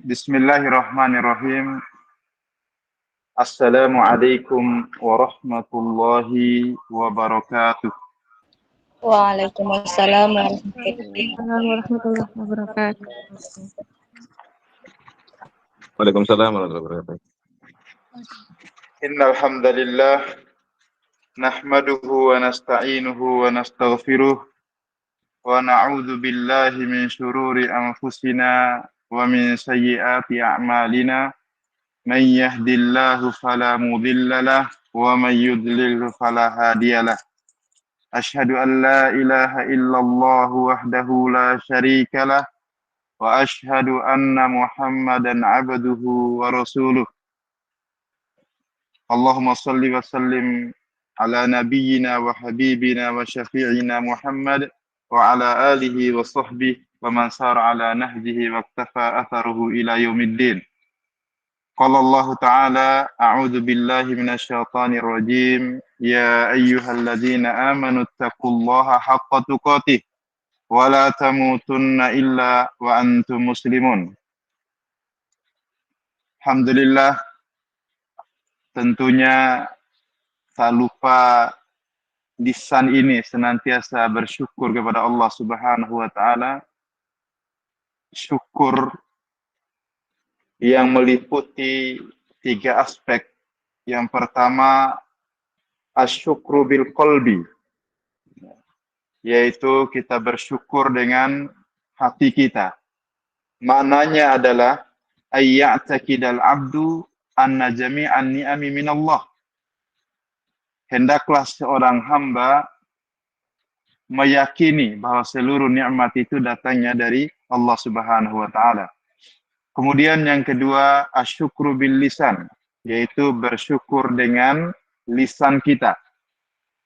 Bismillahirrahmanirrahim. Assalamualaikum warahmatullahi wabarakatuh. Waalaikumsalam warahmatullahi Waalaikumsalam warahmatullahi wabarakatuh. Waalaikumsalam warahmatullahi wabarakatuh. Innal hamdalillah nahmaduhu wa nasta'inuhu wa nastaghfiruh wa na'udzu billahi min syururi anfusina wa min sayyiati a'malina. Man yahdihillahu fala mudilla lahu wa man yudlil fala hadiyalah. Asyhadu an la ilaha illallah wahdahu la syarika lah wa asyhadu anna Muhammadan abduhu wa rasuluh. Allahumma salli wa sallim ala nabiyyina wa habibina wa syafi'ina Muhammad wa ala alihi wa sahbihi wa man sara ala nahjihi wa iktafa atharuhu ila yaumiddin. Qala Allah Ta'ala, a'udzu billahi minasyaitonir rajim, ya ayyuhalladzina amanu taqullaha haqqa tuqatih wa la tamutunna illa wa antum muslimun. Alhamdulillah, tentunya tak lupa lisan ini senantiasa bersyukur kepada Allah Subhanahu wa taala. Syukur yang meliputi tiga aspek. Yang pertama, asyukru bil qalbi, yaitu kita bersyukur dengan hati kita. Maknanya adalah ayya'taqidal abdu anna jami'an ni'ami minallah. Hendaklah seorang hamba meyakini bahwa seluruh nikmat itu datangnya dari Allah Subhanahu wa taala. Kemudian yang kedua, asyukru bil lisan, yaitu bersyukur dengan lisan kita.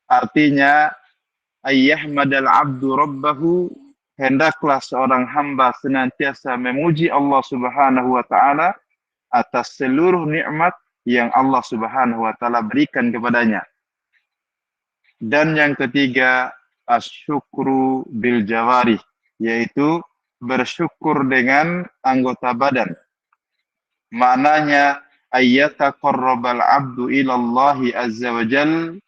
Artinya, ayyahmadal abdu rabbahu, hendaklah seorang hamba senantiasa memuji Allah Subhanahu wa taala atas seluruh nikmat yang Allah Subhanahu wa taala berikan kepadanya. Dan yang ketiga, asyukru bil jawarih, yaitu bersyukur dengan anggota badan. Maknanya ayyataqarrabal abdu ilallahi azza wa jal,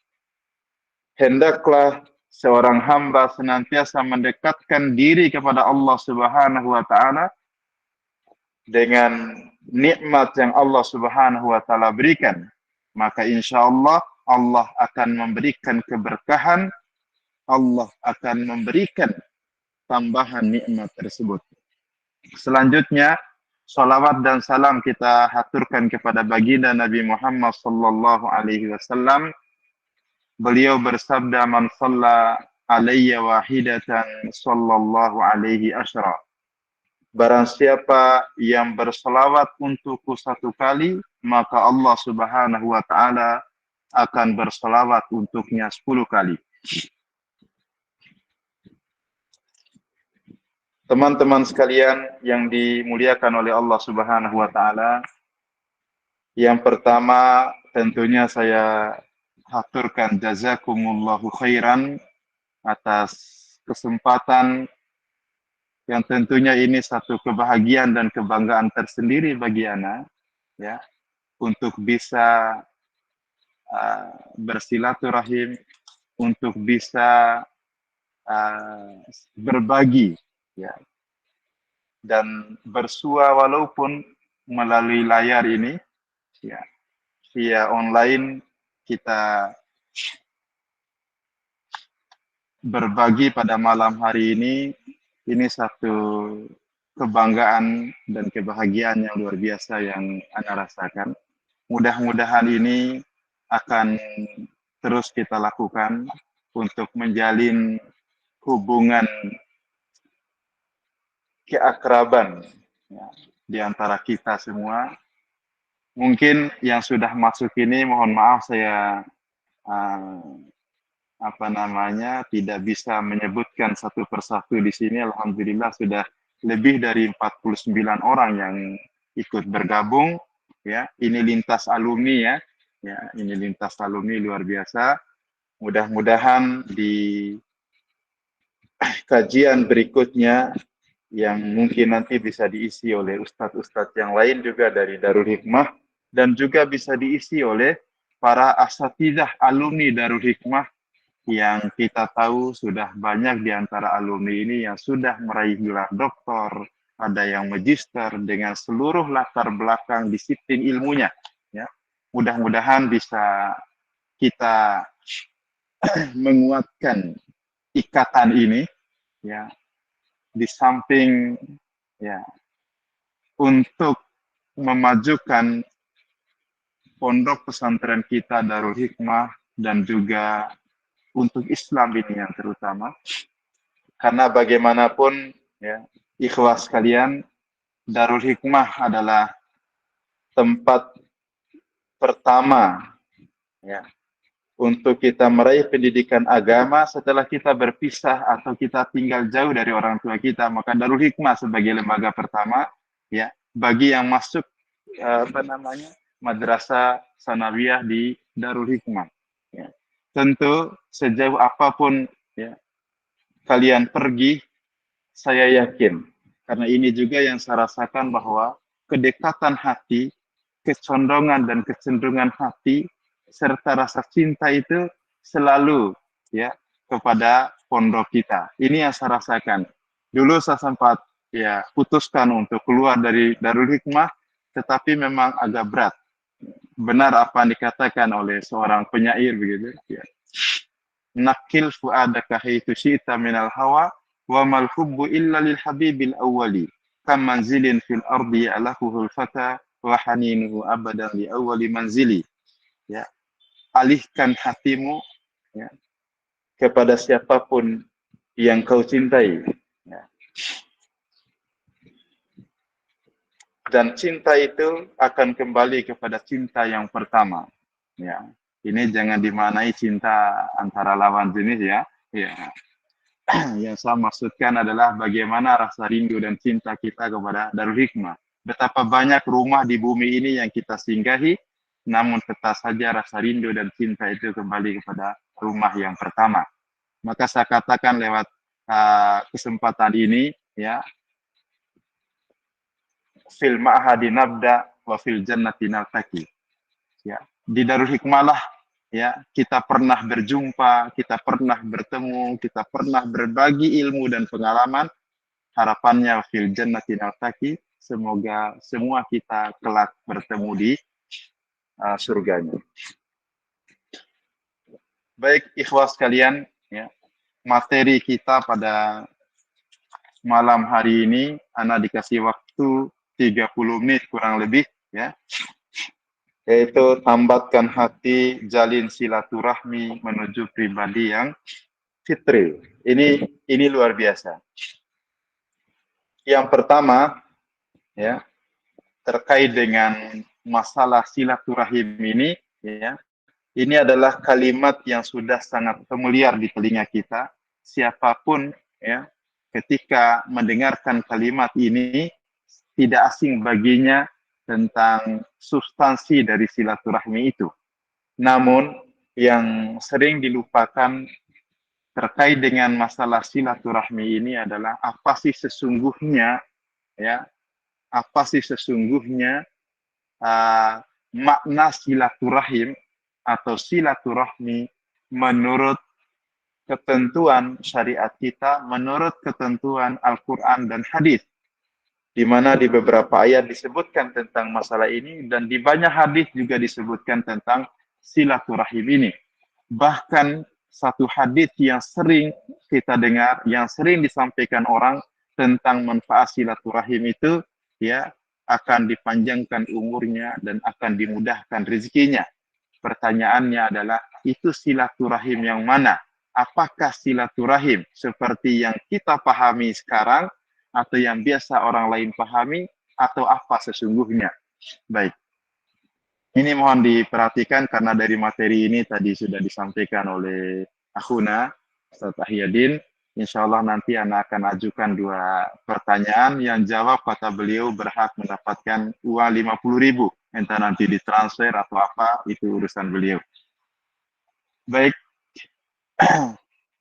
hendaklah seorang hamba senantiasa mendekatkan diri kepada Allah Subhanahu wa taala dengan nikmat yang Allah Subhanahu wa taala berikan. Maka insyaallah Allah akan memberikan keberkahan, Allah akan memberikan tambahan nikmat tersebut. Selanjutnya, salawat dan salam kita haturkan kepada baginda Nabi Muhammad sallallahu alaihi wasallam. Beliau bersabda, man shalla alayya wahidatan sallallahu alaihi asyra. Barang siapa yang berselawat untukku satu kali, maka Allah Subhanahu wa taala akan berselawat untuknya 10 kali. Teman-teman sekalian yang dimuliakan oleh Allah Subhanahu wa taala, yang pertama tentunya saya haturkan jazakumullahu khairan atas kesempatan yang tentunya ini satu kebahagiaan dan kebanggaan tersendiri bagi ana, ya, untuk bisa bersilaturahim, untuk bisa berbagi, ya, dan bersua walaupun melalui layar ini, ya, via online kita berbagi pada malam hari ini satu kebanggaan dan kebahagiaan yang luar biasa yang ana rasakan. Mudah-mudahan ini akan terus kita lakukan untuk menjalin hubungan keakraban, ya, di antara kita semua. Mungkin yang sudah masuk ini, mohon maaf saya tidak bisa menyebutkan satu persatu di sini. Alhamdulillah sudah lebih dari 49 orang yang ikut bergabung, ya. Ini lintas alumni, ya, ini lintas alumni luar biasa. Mudah-mudahan di kajian berikutnya yang mungkin nanti bisa diisi oleh ustadz-ustadz yang lain juga dari Darul Hikmah, dan juga bisa diisi oleh para asatidzah alumni Darul Hikmah yang kita tahu sudah banyak di antara alumni ini yang sudah meraih gelar doktor, ada yang magister dengan seluruh latar belakang disiplin ilmunya. Ya. Mudah-mudahan bisa kita menguatkan ikatan ini, ya, di samping ya untuk memajukan pondok pesantren kita Darul Hikmah dan juga untuk Islam ini yang terutama, karena bagaimanapun ya ikhwas sekalian, Darul Hikmah adalah tempat pertama ya untuk kita meraih pendidikan agama setelah kita berpisah atau kita tinggal jauh dari orang tua kita. Maka Darul Hikmah sebagai lembaga pertama ya bagi yang masuk madrasah sanawiyah di Darul Hikmah ya. Tentu sejauh apapun ya kalian pergi, saya yakin karena ini juga yang saya rasakan bahwa kedekatan hati, kecondongan dan kecenderungan hati serta rasa cinta itu selalu ya kepada pondok kita. Ini yang saya rasakan. Dulu saya sempat ya putuskan untuk keluar dari Darul Hikmah, tetapi memang agak berat. Benar apa yang dikatakan oleh seorang penyair begitu. Ya. Nakil fu'adaka haitsu syi'ta minal hawa wa mal hubbu illa lil habibil awwali. Kam manzilin fil ardi ya'lafuhul fata wa haninuhu abadan li awwali manzili. Ya. Alihkan hatimu ya, kepada siapapun yang kau cintai ya. Dan cinta itu akan kembali kepada cinta yang pertama ya. Ini jangan dimaknai cinta antara lawan jenis ya. Ya. Yang saya maksudkan adalah bagaimana rasa rindu dan cinta kita kepada Darul Hikmah. Betapa banyak rumah di bumi ini yang kita singgahi, namun tetap saja rasa rindu dan cinta itu kembali kepada rumah yang pertama. Maka saya katakan lewat kesempatan ini, ya, fil ma'hadi nabda wa fil jannati naltaqi. Ya, di Darul Hikmah lah, ya, kita pernah berjumpa, kita pernah bertemu, kita pernah berbagi ilmu dan pengalaman. Harapannya fil jannati naltaqi, semoga semua kita kelak bertemu di surganya. Baik ikhwas sekalian, ya, materi kita pada malam hari ini, Ana dikasih waktu 30 menit kurang lebih, ya, yaitu tambatkan hati, jalin silaturahmi menuju pribadi yang fitri. Ini luar biasa. Yang pertama, ya, terkait dengan masalah silaturahim ini, ya. Ini adalah kalimat yang sudah sangat familiar di telinga kita. Siapapun ya, ketika mendengarkan kalimat ini tidak asing baginya tentang substansi dari silaturahmi itu. Namun yang sering dilupakan terkait dengan masalah silaturahmi ini adalah apa sih sesungguhnya ya, apa sih sesungguhnya makna silaturahim atau silaturahmi menurut ketentuan syariat kita, menurut ketentuan Al-Quran dan hadis, di mana di beberapa ayat disebutkan tentang masalah ini, dan di banyak hadis juga disebutkan tentang silaturahim ini. Bahkan satu hadis yang sering kita dengar, yang sering disampaikan orang tentang manfaat silaturahim itu, ya, akan dipanjangkan umurnya dan akan dimudahkan rezekinya. Pertanyaannya adalah, itu silaturahim yang mana? Apakah silaturahim seperti yang kita pahami sekarang, atau yang biasa orang lain pahami, atau apa sesungguhnya? Baik. Ini mohon diperhatikan karena dari materi ini tadi sudah disampaikan oleh Akhuna, Ustaz Ahyadin. Insya Allah nanti Ana akan ajukan 2 pertanyaan, yang jawab kata beliau berhak mendapatkan uang 50.000. Entah nanti ditransfer atau apa, itu urusan beliau. Baik,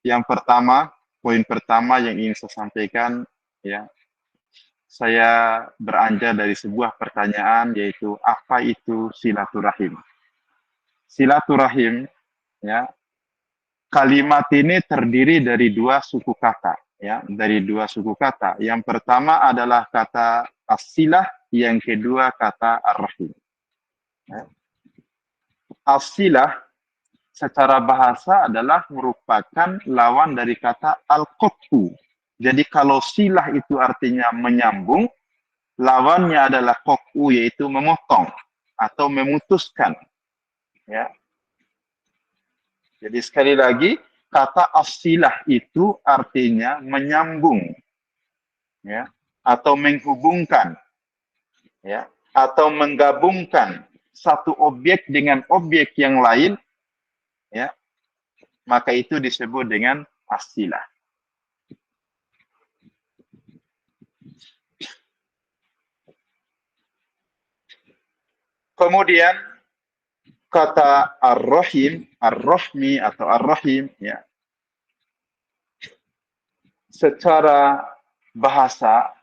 yang pertama, poin pertama yang ingin saya sampaikan, ya, saya beranjak dari sebuah pertanyaan, yaitu apa itu silaturahim? Silaturahim, ya, kalimat ini terdiri dari dua suku kata, ya, dari dua suku kata. Yang pertama adalah kata as-silah, yang kedua kata ar-rahim. Ya. As-silah secara bahasa adalah merupakan lawan dari kata al-qat'u. Jadi kalau silah itu artinya menyambung, lawannya adalah qat'u, yaitu memotong atau memutuskan. Ya. Jadi sekali lagi, kata as-silah itu artinya menyambung, ya, atau menghubungkan, ya, atau menggabungkan satu objek dengan objek yang lain, ya, maka itu disebut dengan as-silah. Kemudian kata ar-rahim, ar-rahmi atau ar-rahim, ya, secara bahasa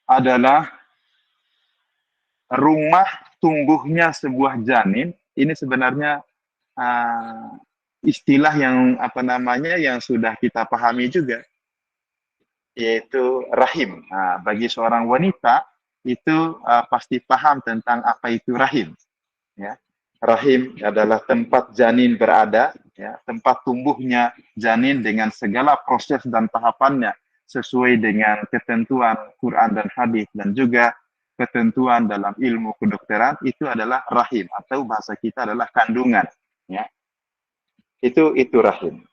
adalah rumah tumbuhnya sebuah janin. Ini sebenarnya istilah yang yang sudah kita pahami juga, yaitu rahim. Nah, bagi seorang wanita itu pasti paham tentang apa itu rahim. Ya. Rahim adalah tempat janin berada, ya, tempat tumbuhnya janin dengan segala proses dan tahapannya sesuai dengan ketentuan Quran dan hadis dan juga ketentuan dalam ilmu kedokteran. Itu adalah rahim, atau bahasa kita adalah kandungan, ya. Itu rahim.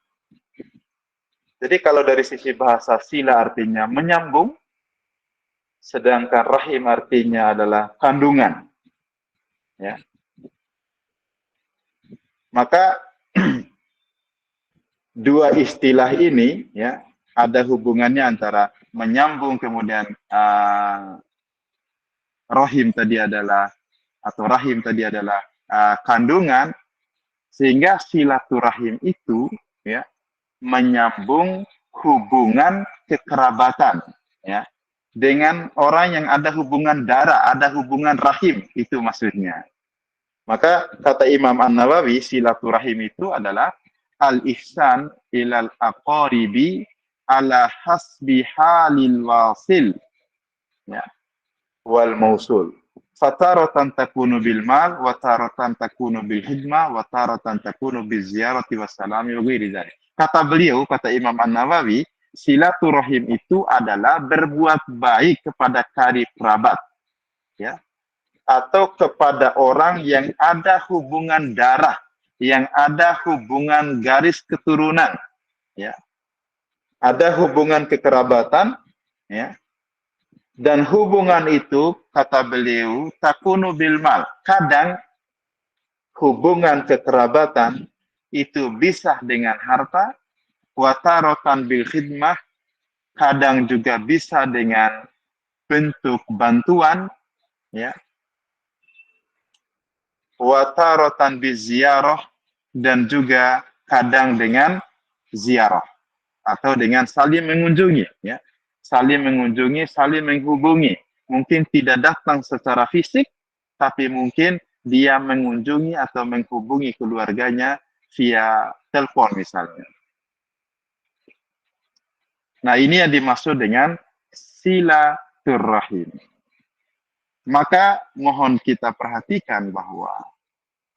Jadi kalau dari sisi bahasa, sila artinya menyambung, sedangkan rahim artinya adalah kandungan, ya. Maka dua istilah ini, ya, ada hubungannya antara menyambung, kemudian rahim tadi adalah kandungan, sehingga silaturahim itu, ya, menyambung hubungan kekerabatan, ya, dengan orang yang ada hubungan darah, ada hubungan rahim, itu maksudnya. Maka kata Imam An-Nawawi, silaturahim itu adalah al-ihsan ilal aqaribi ala hasbi halil wasil, ya, wal mausul. Fataratan takunu bil mal, wa taratan takunu bil hidmah, wa taratan takunu bil ziyarati wassalami wa ghairi dzalik. Kata beliau, kata Imam An-Nawawi, silaturahim itu adalah berbuat baik kepada karib kerabat, ya, atau kepada orang yang ada hubungan darah, yang ada hubungan garis keturunan, ya, ada hubungan kekerabatan, ya, dan hubungan itu, kata beliau, takunu bil mal. Kadang hubungan kekerabatan itu bisa dengan harta, watarotan bil khidmah, kadang juga bisa dengan bentuk bantuan, ya, watarotan biziarah, dan juga kadang dengan ziarah atau dengan saling mengunjungi, ya, saling mengunjungi, saling menghubungi. Mungkin tidak datang secara fisik, tapi mungkin dia mengunjungi atau menghubungi keluarganya via telepon misalnya. Nah, ini yang dimaksud dengan silaturahim. Maka mohon kita perhatikan bahwa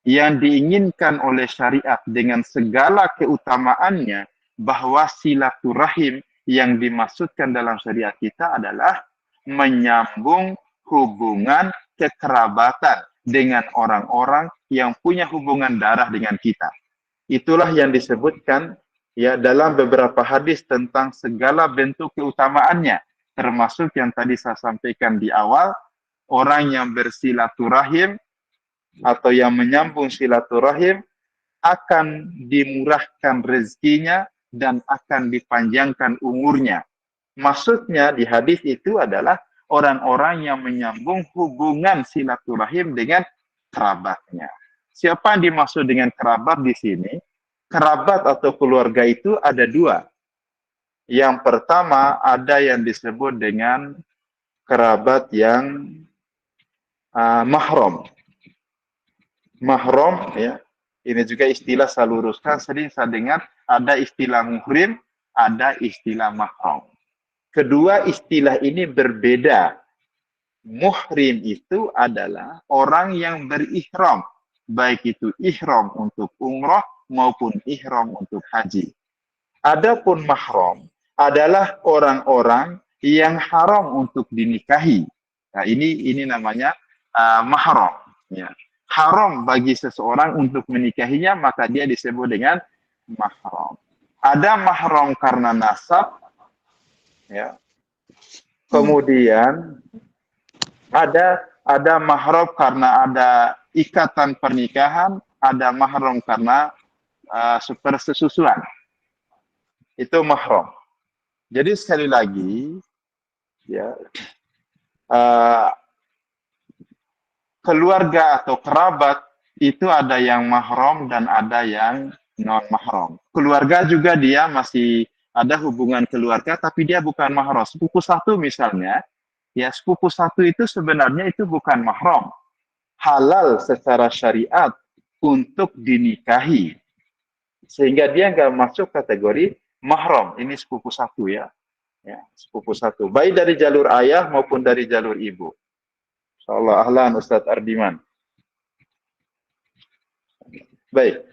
yang diinginkan oleh syariat dengan segala keutamaannya, bahwa silaturahim yang dimaksudkan dalam syariat kita adalah menyambung hubungan kekerabatan dengan orang-orang yang punya hubungan darah dengan kita. Itulah yang disebutkan, ya, dalam beberapa hadis tentang segala bentuk keutamaannya, termasuk yang tadi saya sampaikan di awal, orang yang bersilaturahim atau yang menyambung silaturahim akan dimurahkan rezekinya dan akan dipanjangkan umurnya. Maksudnya di hadis itu adalah orang-orang yang menyambung hubungan silaturahim dengan kerabatnya. Siapa yang dimaksud dengan kerabat di sini? Kerabat atau keluarga itu ada dua. Yang pertama ada yang disebut dengan kerabat yang mahram. Mahram ya. Ini juga istilah saya luruskan, sering saya dengar ada istilah muhrim, ada istilah mahram. Kedua istilah ini berbeda. Muhrim itu adalah orang yang berihram, baik itu ihram untuk umrah maupun ihram untuk haji. Adapun mahram adalah orang-orang yang haram untuk dinikahi. Nah, ini namanya mahram. Ya. Haram bagi seseorang untuk menikahinya, maka dia disebut dengan mahram. Ada mahram karena nasab, ya. Kemudian ada mahram karena ada ikatan pernikahan, ada mahram karena persesusuan. Itu mahram. Jadi sekali lagi, ya, keluarga atau kerabat itu ada yang mahram dan ada yang non mahram. Keluarga juga dia masih ada hubungan keluarga, tapi dia bukan mahram. Sepupu satu misalnya, ya sepupu satu itu sebenarnya itu bukan mahram. Halal secara syariat untuk dinikahi. Sehingga dia nggak masuk kategori mahram. Ini sepupu satu ya. Ya, sepupu satu. Baik dari jalur ayah maupun dari jalur ibu. Insyaallah ahlan Ustadz Ardiman. Baik.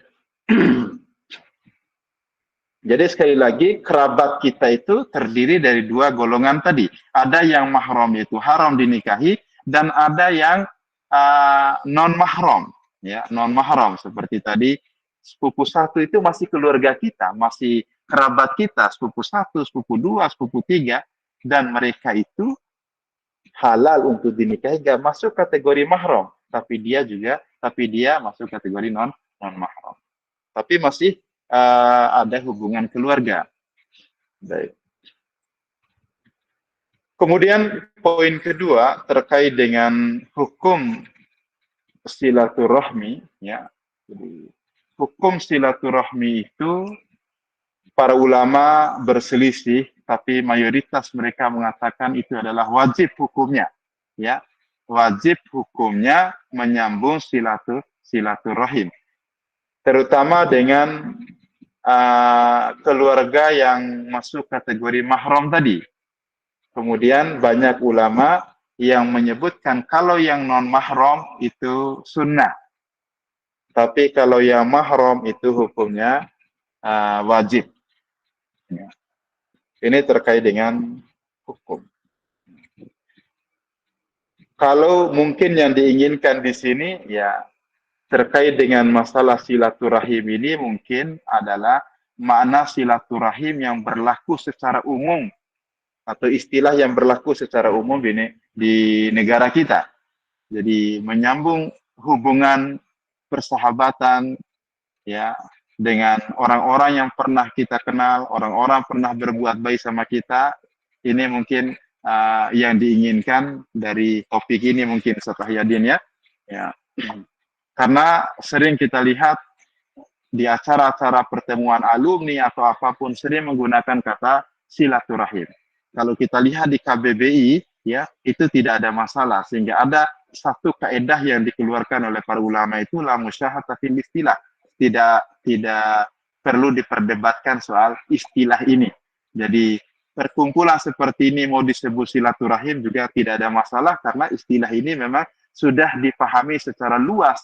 Jadi sekali lagi kerabat kita itu terdiri dari dua golongan tadi. Ada yang mahram itu haram dinikahi dan ada yang non mahram, ya non mahram seperti tadi sepupu satu itu masih keluarga kita, masih kerabat kita, sepupu satu, sepupu dua, sepupu tiga, dan mereka itu halal untuk dinikahi, gak masuk kategori mahram, tapi dia masuk kategori non mahram, tapi masih ada hubungan keluarga. Baik. Kemudian poin kedua terkait dengan hukum silaturahmi, ya. Jadi, hukum silaturahmi itu para ulama berselisih, tapi mayoritas mereka mengatakan itu adalah wajib hukumnya, ya. Wajib hukumnya menyambung silaturahim, terutama dengan keluarga yang masuk kategori mahram tadi. Kemudian banyak ulama yang menyebutkan kalau yang non mahram itu sunnah, tapi kalau yang mahram itu hukumnya wajib. Ya. Ini terkait dengan hukum. Kalau mungkin yang diinginkan di sini ya terkait dengan masalah silaturahim ini mungkin adalah makna silaturahim yang berlaku secara umum atau istilah yang berlaku secara umum di negara kita. Jadi menyambung hubungan persahabatan ya dengan orang-orang yang pernah kita kenal, orang-orang pernah berbuat baik sama kita. Ini mungkin yang diinginkan dari topik ini mungkin Ustaz Yadin ya. Ya. Karena sering kita lihat di acara-acara pertemuan alumni atau apapun sering menggunakan kata silaturahim. Kalau kita lihat di KBBI, ya itu tidak ada masalah. Sehingga ada satu kaedah yang dikeluarkan oleh para ulama itu la musyahata fil istilah. Tidak perlu diperdebatkan soal istilah ini. Jadi perkumpulan seperti ini mau disebut silaturahim juga tidak ada masalah karena istilah ini memang sudah dipahami secara luas.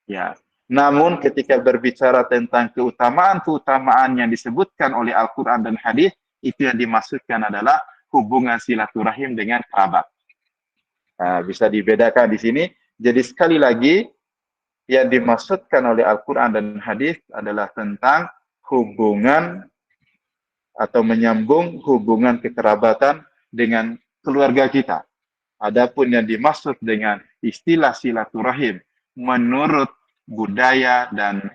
Ya, namun ketika berbicara tentang keutamaan yang disebutkan oleh Al-Quran dan hadis, itu yang dimaksudkan adalah hubungan silaturahim dengan kerabat. Nah, bisa dibedakan di sini. Jadi sekali lagi, yang dimaksudkan oleh Al-Quran dan hadis adalah tentang hubungan atau menyambung hubungan kekerabatan dengan keluarga kita. Adapun yang dimaksud dengan istilah silaturahim menurut budaya dan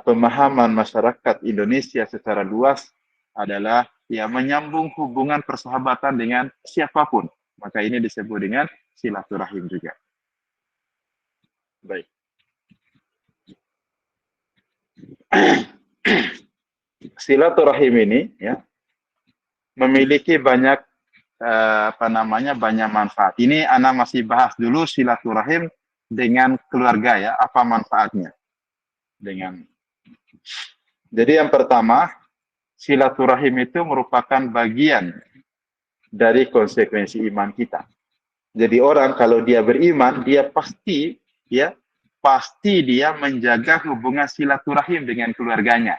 pemahaman masyarakat Indonesia secara luas adalah ya menyambung hubungan persahabatan dengan siapapun. Maka ini disebut dengan silaturahim juga. Baik. Silaturahim ini ya memiliki banyak banyak manfaat. Ini Ana masih bahas dulu silaturahim dengan keluarga ya, apa manfaatnya. Jadi yang pertama, silaturahim itu merupakan bagian dari konsekuensi iman kita. Jadi orang kalau dia beriman, dia pasti dia menjaga hubungan silaturahim dengan keluarganya.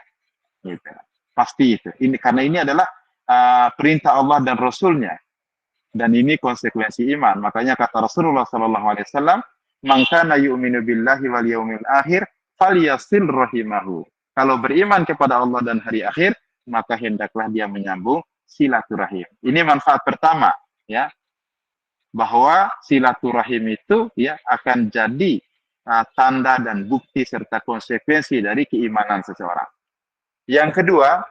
Gitu. Pasti itu. Karena ini adalah perintah Allah dan Rasulnya. Dan ini konsekuensi iman. Makanya kata Rasulullah SAW, "Man kana yu'minu billahi wal yaumil akhir, falyasil rahimahu." Kalau beriman kepada Allah dan hari akhir, maka hendaklah dia menyambung silaturahim. Ini manfaat pertama, ya. Bahwa silaturahim itu akan jadi tanda dan bukti serta konsekuensi dari keimanan seseorang. Yang kedua,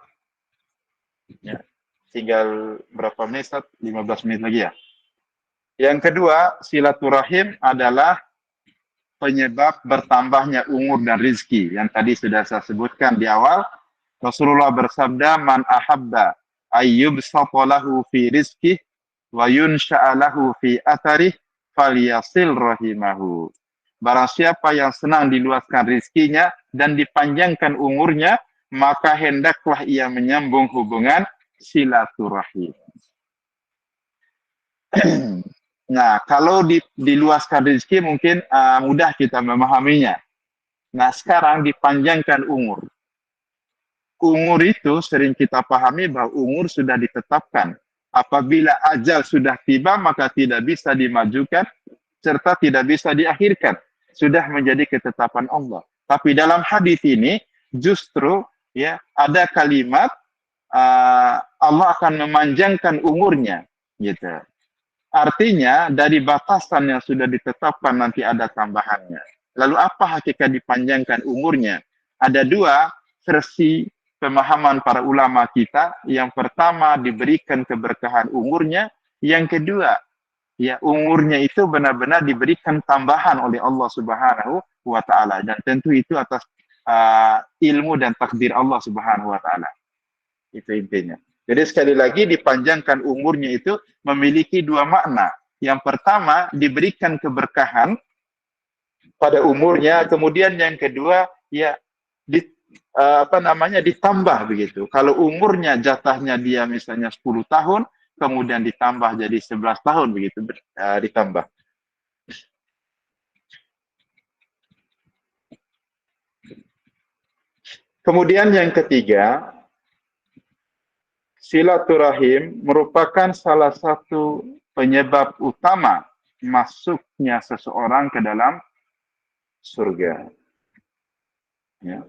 tinggal berapa menit, 15 menit lagi ya. Yang kedua, silaturahim adalah penyebab bertambahnya umur dan rizki. Yang tadi sudah saya sebutkan di awal, Rasulullah bersabda, "Man ahabba ayyubsata lahu fi rizkih wa yunsha'a lahu fi atharih falyasil rahimahu." Barang siapa yang senang diluaskan rizkinya dan dipanjangkan umurnya, maka hendaklah ia menyambung hubungan silaturahim. Nah, kalau diluaskan rezeki mungkin mudah kita memahaminya. Nah, sekarang dipanjangkan umur. Umur itu sering kita pahami bahwa umur sudah ditetapkan. Apabila ajal sudah tiba, maka tidak bisa dimajukan serta tidak bisa diakhirkan. Sudah menjadi ketetapan Allah. Tapi dalam hadis ini justru ada kalimat Allah akan memanjangkan umurnya, gitu. Artinya dari batasan yang sudah ditetapkan nanti ada tambahannya. Lalu apa hakikat dipanjangkan umurnya? Ada dua versi pemahaman para ulama kita. Yang pertama, diberikan keberkahan umurnya. Yang kedua, umurnya itu benar-benar diberikan tambahan oleh Allah Subhanahu wa Ta'ala. Dan tentu itu atas ilmu dan takdir Allah Subhanahu wa Ta'ala. Itu intinya. Jadi sekali lagi dipanjangkan umurnya itu memiliki dua makna. Yang pertama, diberikan keberkahan pada umurnya, kemudian yang kedua ditambah begitu. Kalau umurnya jatahnya dia misalnya 10 tahun, kemudian ditambah jadi 11 tahun begitu ditambah. Kemudian yang ketiga, silaturahim merupakan salah satu penyebab utama masuknya seseorang ke dalam surga. Ya.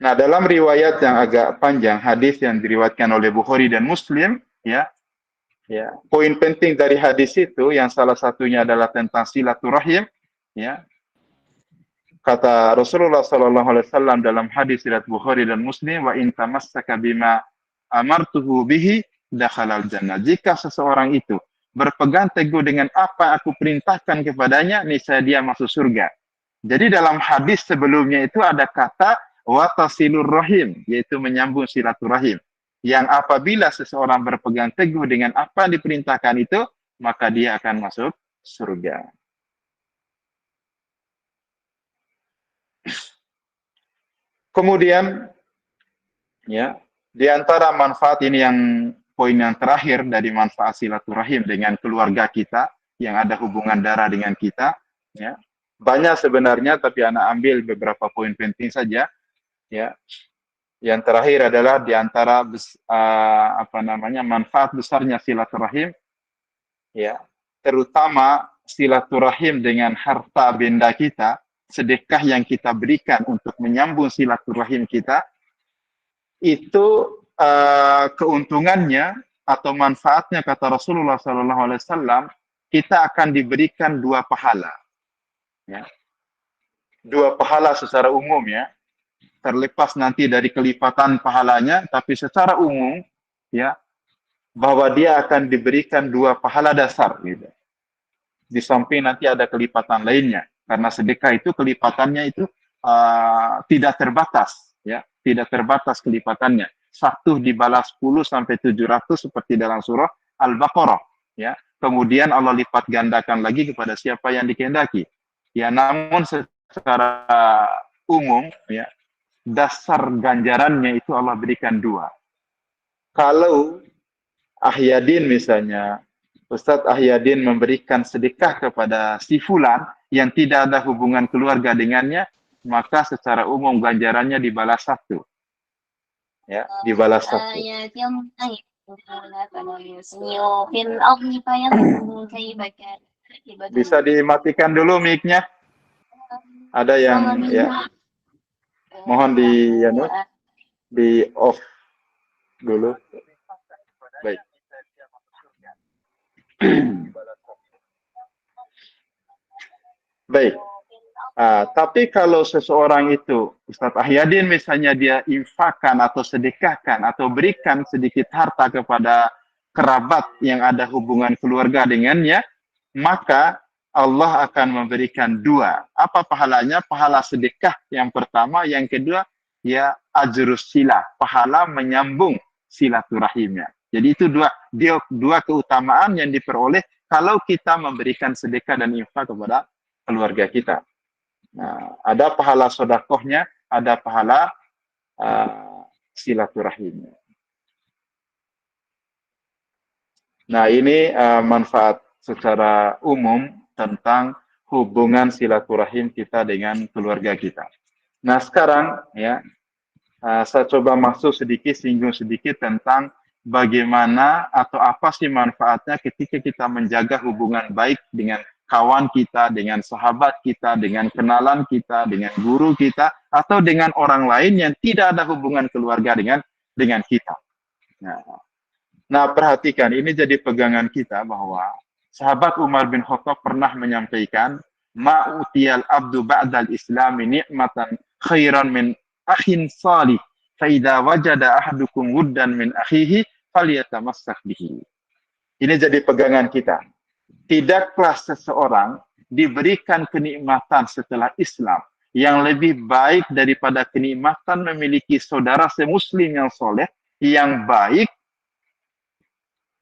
Nah, dalam riwayat yang agak panjang, hadis yang diriwayatkan oleh Bukhari dan Muslim, poin penting dari hadis itu yang salah satunya adalah tentang silaturahim, kata Rasulullah SAW dalam hadis riwayat Bukhari dan Muslim, "Wa in tamassaka bima amartuhu bihi dakhalal jannah." Jika seseorang itu berpegang teguh dengan apa yang aku perintahkan kepadanya, niscaya dia masuk surga. Jadi dalam hadis sebelumnya itu ada kata wa tasilur rahim, yaitu menyambung silaturahim. Yang apabila seseorang berpegang teguh dengan apa yang diperintahkan itu, maka dia akan masuk surga. Kemudian, di antara manfaat ini yang poin yang terakhir dari manfaat silaturahim dengan keluarga kita yang ada hubungan darah dengan kita, banyak sebenarnya, tapi Ana ambil beberapa poin penting saja. Yang terakhir adalah di antara manfaat besarnya silaturahim, terutama silaturahim dengan harta benda kita. Sedekah yang kita berikan untuk menyambung silaturahim kita, itu keuntungannya atau manfaatnya kata Rasulullah SAW, kita akan diberikan dua pahala. Dua pahala secara umum terlepas nanti dari kelipatan pahalanya, tapi secara umum bahwa dia akan diberikan dua pahala dasar gitu. Di samping nanti ada kelipatan lainnya. Karena sedekah itu kelipatannya itu tidak terbatas, tidak terbatas kelipatannya. Satu dibalas 10 sampai 700 seperti dalam surah Al-Baqarah, ya. Kemudian Allah lipat gandakan lagi kepada siapa yang dikehendaki. Ya, namun secara umum, ya, dasar ganjarannya itu Allah berikan dua. Kalau Ahyadin misalnya, Ustadz Ahyadin memberikan sedekah kepada si fulan yang tidak ada hubungan keluarga dengannya, maka secara umum ganjarannya dibalas satu. Ya, dibalas satu. Bisa dimatikan dulu mic-nya. Ada yang ya. Mohon di off dulu. Baik. Baik. Tapi kalau seseorang itu, Ustadz Ahyadin misalnya dia infakkan atau sedekahkan atau berikan sedikit harta kepada kerabat yang ada hubungan keluarga dengannya, maka Allah akan memberikan dua. Apa pahalanya? Pahala sedekah yang pertama, yang kedua ya ajrus silah, pahala menyambung silaturahimnya. Jadi itu dua keutamaan yang diperoleh kalau kita memberikan sedekah dan infak kepada keluarga kita. Nah, ada pahala sodakohnya, ada pahala silaturahimnya. Nah, ini manfaat secara umum tentang hubungan silaturahim kita dengan keluarga kita. Nah, sekarang ya saya coba masuk sedikit, singgung sedikit tentang bagaimana atau apa sih manfaatnya ketika kita menjaga hubungan baik dengan kawan kita, dengan sahabat kita, dengan kenalan kita, dengan guru kita, atau dengan orang lain yang tidak ada hubungan keluarga dengan kita. Nah, perhatikan, ini jadi pegangan kita bahwa sahabat Umar bin Khattab pernah menyampaikan, ma'utiyal abdu ba'dal islami ni'matan khairan min akhin salih, faida wajada ahadukum wuddan min akhihi, falyatamassak bihi. Ini jadi pegangan kita. Tidaklah seseorang diberikan kenikmatan setelah Islam yang lebih baik daripada kenikmatan memiliki saudara semuslim yang soleh, yang baik,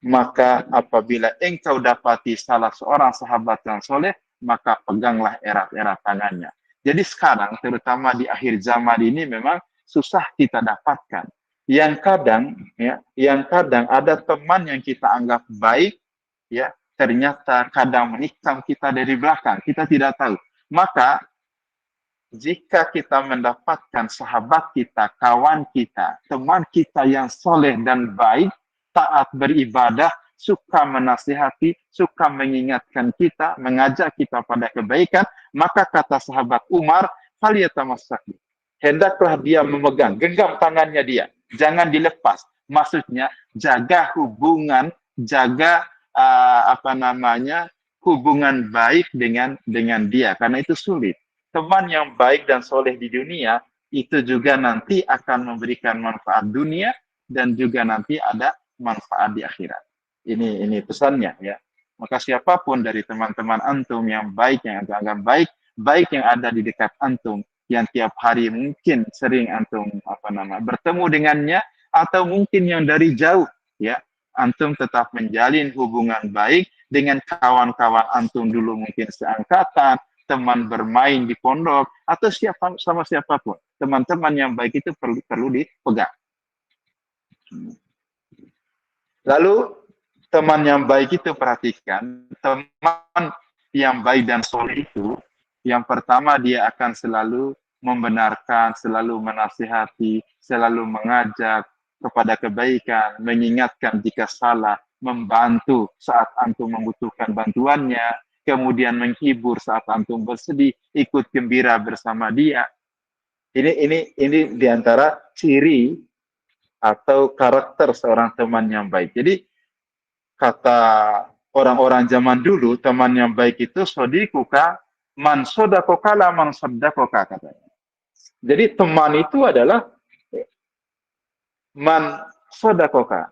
maka apabila engkau dapati salah seorang sahabat yang soleh, maka peganglah erat-erat tangannya. Jadi sekarang, terutama di akhir zaman ini memang susah kita dapatkan. Yang kadang ada teman yang kita anggap baik, ya, ternyata kadang menikam kita dari belakang, kita tidak tahu. Maka jika kita mendapatkan sahabat kita, kawan kita, teman kita yang soleh dan baik, taat beribadah, suka menasihati, suka mengingatkan kita, mengajak kita pada kebaikan, maka kata sahabat Umar, falyatamassak, hendaklah dia memegang, genggam tangannya dia, jangan dilepas. Maksudnya jaga hubungan, jaga hubungan baik dengan dia, karena itu sulit. Teman yang baik dan soleh di dunia itu juga nanti akan memberikan manfaat dunia dan juga nanti ada manfaat di akhirat. Ini pesannya ya. Maka siapapun dari teman-teman antum yang baik, yang antum anggap baik yang ada di dekat antum, yang tiap hari mungkin sering antum bertemu dengannya, atau mungkin yang dari jauh ya, antum tetap menjalin hubungan baik dengan kawan-kawan antum dulu mungkin seangkatan, teman bermain di pondok, atau sama siapapun. Teman-teman yang baik itu perlu dipegang. Lalu teman yang baik itu perhatikan, teman yang baik dan soleh itu, yang pertama dia akan selalu membenarkan, selalu menasihati, selalu mengajak kepada kebaikan, mengingatkan jika salah, membantu saat antum membutuhkan bantuannya, kemudian menghibur saat antum bersedih, ikut gembira bersama dia. Ini diantara ciri atau karakter seorang teman yang baik. Jadi kata orang-orang zaman dulu, teman yang baik itu sodikuka man sodakoka la man sodakoka katanya. Jadi teman itu adalah man sodakoka,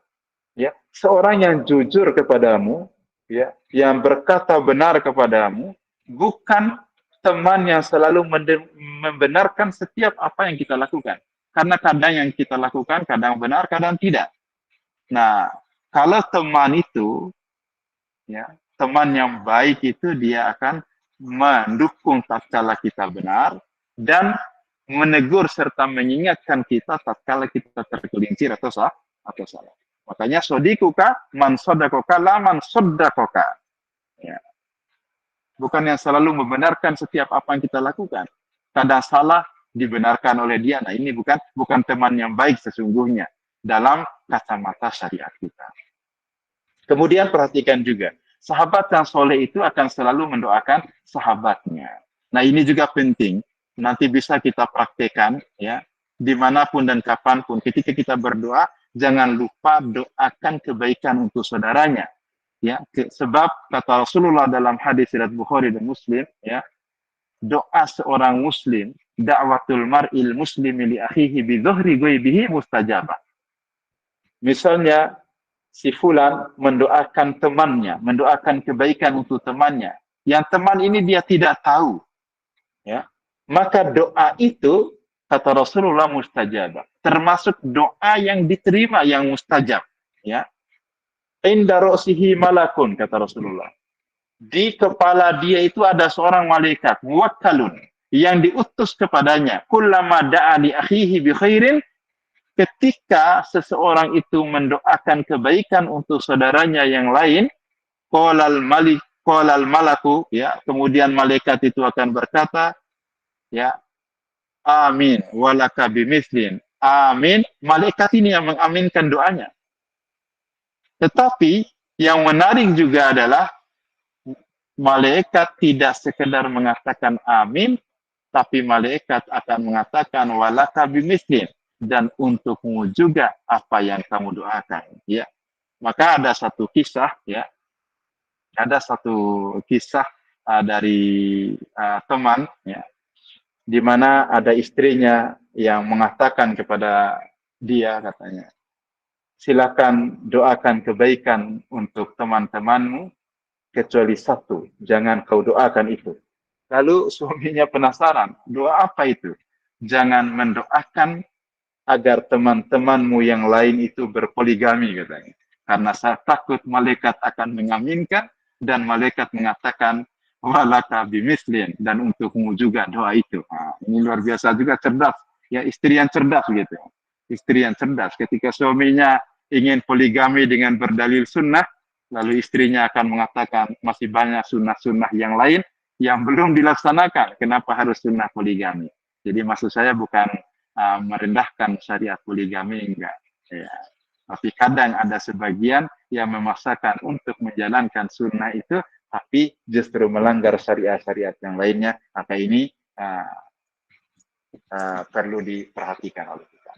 ya, seorang yang jujur kepadamu, ya, yang berkata benar kepadamu, bukan teman yang selalu membenarkan setiap apa yang kita lakukan. Karena kadang yang kita lakukan kadang benar, kadang tidak. Nah, kalau teman itu, ya, teman yang baik itu dia akan mendukung tatkala kita benar dan menegur serta mengingatkan kita tatkala kita tergelincir atau salah. Makanya sodikuka man sodakoka la man sodakoka. Ya. Bukan yang selalu membenarkan setiap apa yang kita lakukan. Kadang salah dibenarkan oleh dia. Nah, ini bukan teman yang baik sesungguhnya dalam kacamata syariat kita. Kemudian perhatikan juga, sahabat yang soleh itu akan selalu mendoakan sahabatnya. Nah, ini juga penting. Nanti bisa kita praktekkan, ya, dimanapun dan kapanpun. Ketika kita berdoa, jangan lupa doakan kebaikan untuk saudaranya. Ya, sebab kata Rasulullah dalam hadis riwayat Bukhari dan Muslim, ya, doa seorang Muslim, da'watul mar'il muslimi li akhihi bi dhuhri ghaibihi mustajabah. Misalnya, si fulan mendoakan temannya, mendoakan kebaikan untuk temannya, yang teman ini dia tidak tahu, ya, maka doa itu kata Rasulullah mustajabah, termasuk doa yang diterima, yang mustajab, ya. Inda ra'sihi malakun, kata Rasulullah, di kepala dia itu ada seorang malaikat muwakkalun yang diutus kepadanya, kullama da'a li akhihi bi khairin, ketika seseorang itu mendoakan kebaikan untuk saudaranya yang lain, qolal malaku, ya, kemudian malaikat itu akan berkata, ya, amin walaka bimislin, amin, malaikat ini yang mengaminkan doanya. Tetapi yang menarik juga adalah malaikat tidak sekedar mengatakan amin, tapi malaikat akan mengatakan walaka bimislin, dan untukmu juga apa yang kamu doakan, ya. Maka ada satu kisah, ya, ada satu kisah dari teman, ya, di mana ada istrinya yang mengatakan kepada dia, katanya, silakan doakan kebaikan untuk teman-temanmu kecuali satu, jangan kau doakan itu. Lalu suaminya penasaran, doa apa itu? Jangan mendoakan agar teman-temanmu yang lain itu berpoligami, katanya. Karena saya takut malaikat akan mengaminkan dan malaikat mengatakan walaka bimislin, dan untukmu juga doa itu. Nah, ini luar biasa juga, cerdas. Ya, istri yang cerdas gitu. Istri yang cerdas. Ketika suaminya ingin poligami dengan berdalil sunnah, lalu istrinya akan mengatakan masih banyak sunnah-sunnah yang lain yang belum dilaksanakan. Kenapa harus sunnah poligami? Jadi maksud saya bukan merendahkan syariat poligami, enggak. Ya. Tapi kadang ada sebagian yang memaksakan untuk menjalankan sunnah itu, tapi justru melanggar syariat-syariat yang lainnya. Maka ini perlu diperhatikan oleh kita.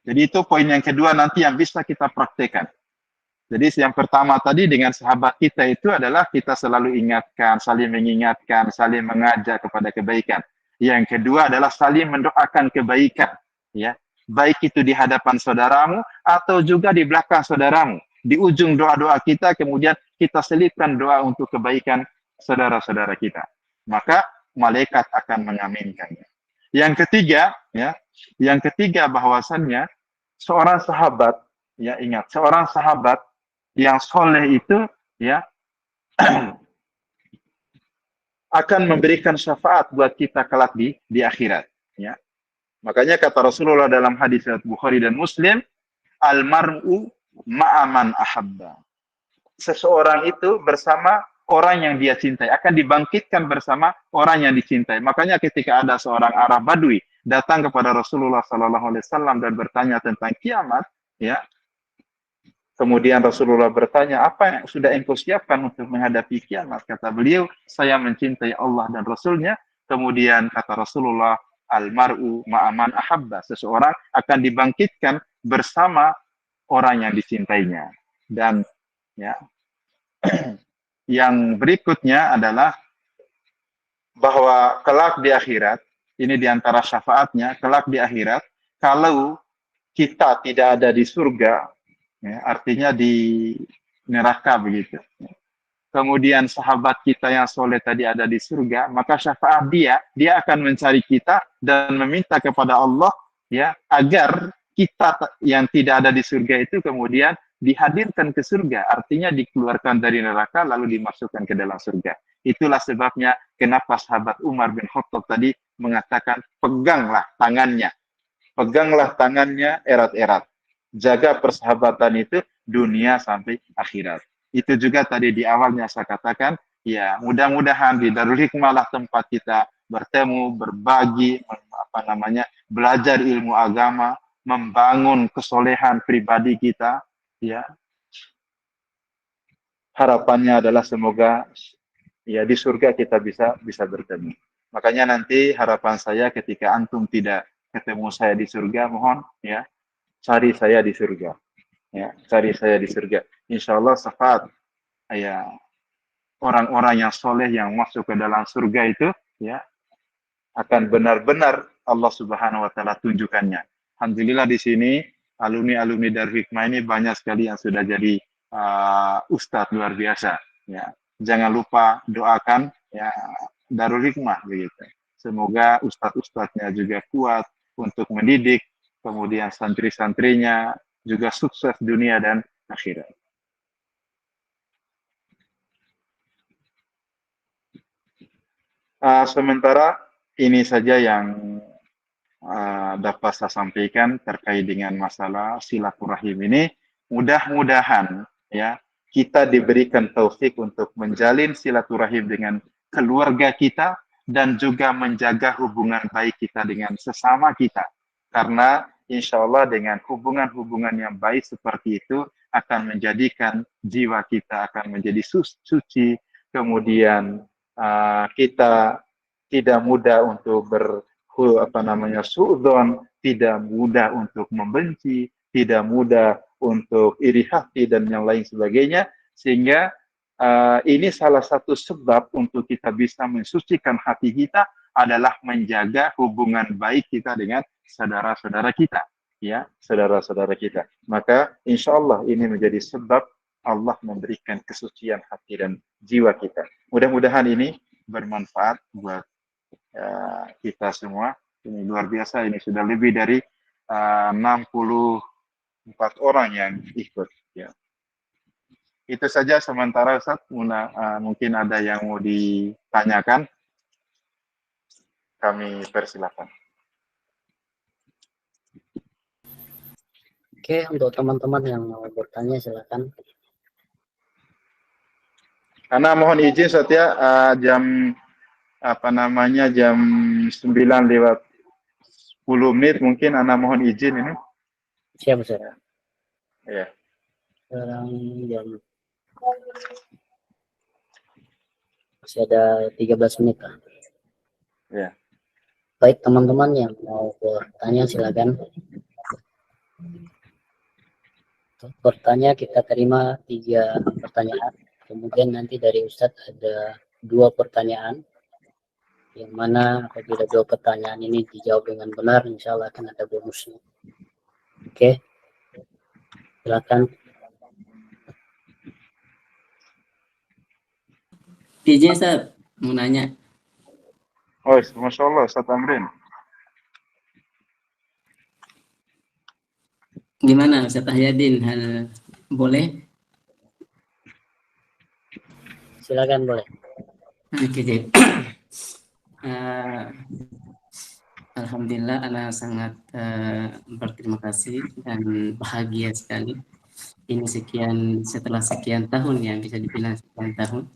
Jadi itu poin yang kedua nanti yang bisa kita praktekkan. Jadi yang pertama tadi dengan sahabat kita itu adalah kita selalu ingatkan, saling mengingatkan, saling mengajak kepada kebaikan. Yang kedua adalah saling mendoakan kebaikan, ya. Baik itu di hadapan saudaramu atau juga di belakang saudaramu. Di ujung doa-doa kita kemudian kita selipkan doa untuk kebaikan saudara-saudara kita. Maka malaikat akan mengaminkannya. Yang ketiga, ya, yang ketiga bahwasannya seorang sahabat, ya, ingat, seorang sahabat yang soleh itu, ya, akan memberikan syafaat buat kita kelak di akhirat, ya. Makanya kata Rasulullah dalam hadis Bukhari dan Muslim, almar'u ma'aman ahabba. Seseorang itu bersama orang yang dia cintai, akan dibangkitkan bersama orang yang dicintai. Makanya ketika ada seorang Arab Badui datang kepada Rasulullah SAW dan bertanya tentang kiamat, ya, kemudian Rasulullah bertanya, apa yang sudah engkau siapkan untuk menghadapi kiamat? Kata beliau, saya mencintai Allah dan Rasulnya. Kemudian kata Rasulullah, almar'u ma'aman ahabba. Seseorang akan dibangkitkan bersama orang yang dicintainya. Dan, ya, yang berikutnya adalah bahwa kelak di akhirat, ini diantara syafaatnya, kelak di akhirat, kalau kita tidak ada di surga, ya, artinya di neraka begitu. Kemudian sahabat kita yang soleh tadi ada di surga, maka syafaat dia akan mencari kita dan meminta kepada Allah ya, agar kita yang tidak ada di surga itu kemudian dihadirkan ke surga, artinya dikeluarkan dari neraka lalu dimasukkan ke dalam surga. Itulah sebabnya kenapa sahabat Umar bin Khattab tadi mengatakan peganglah tangannya erat-erat, jaga persahabatan itu dunia sampai akhirat. Itu juga tadi di awalnya saya katakan, ya mudah-mudahan di Darul Hikmah lah tempat kita bertemu, berbagi, belajar ilmu agama, membangun kesolehan pribadi kita, ya. Harapannya adalah semoga ya di surga kita bisa bertemu. Makanya nanti harapan saya ketika antum tidak ketemu saya di surga, mohon ya cari saya di surga. Ya, cari saya di surga. Insya Allah syafaat ya orang-orang yang soleh yang masuk ke dalam surga itu ya akan benar-benar Allah Subhanahu wa taala tunjukkannya. Alhamdulillah di sini alumni-alumni Darul Hikmah ini banyak sekali yang sudah jadi ustadz luar biasa ya. Jangan lupa doakan ya Darul Hikmah begitu. Semoga ustadz-ustadznya juga kuat untuk mendidik, kemudian santri-santrinya juga sukses dunia dan akhirat. Sementara ini saja yang dapat saya sampaikan terkait dengan masalah silaturahim ini. Mudah-mudahan ya kita diberikan taufik untuk menjalin silaturahim dengan keluarga kita dan juga menjaga hubungan baik kita dengan sesama kita. Karena insya Allah dengan hubungan-hubungan yang baik seperti itu akan menjadikan jiwa kita akan menjadi suci, kemudian kita tidak mudah untuk suudzon, tidak mudah untuk membenci, tidak mudah untuk iri hati dan yang lain sebagainya, sehingga ini salah satu sebab untuk kita bisa mensucikan hati kita adalah menjaga hubungan baik kita dengan saudara-saudara kita, ya, saudara-saudara kita. Maka insya Allah ini menjadi sebab Allah memberikan kesucian hati dan jiwa kita. Mudah-mudahan ini bermanfaat buat kita semua. Ini luar biasa, ini sudah lebih dari 64 orang yang ikut. Ya. Itu saja sementara Ustaz, mungkin ada yang mau ditanyakan, kami persilakan. Oke, untuk teman-teman yang mau bertanya silakan. Karena mohon izin Ustaz ya, jam jam 9:10 mungkin Ana mohon izin ini. Siap, Ustaz. Ya. Sekarang jam masih ada 13 menit lah. Ya. Baik, teman-teman yang mau bertanya silakan. Untuk bertanya kita terima 3 pertanyaan. Kemudian nanti dari Ustadz ada 2 pertanyaan. Yang mana apabila 2 pertanyaan ini dijawab dengan benar, insya Allah akan ada bonusnya. Oke, silakan. Izin Ustaz, mau nanya. Oh, Masya Allah, Ustaz Amrin. Gimana Ustaz Ahyadin, hal boleh? Silakan boleh. Oke. Alhamdulillah, Ana sangat berterima kasih dan bahagia sekali. Ini setelah sekian tahun yang bisa dibilang sekian tahun.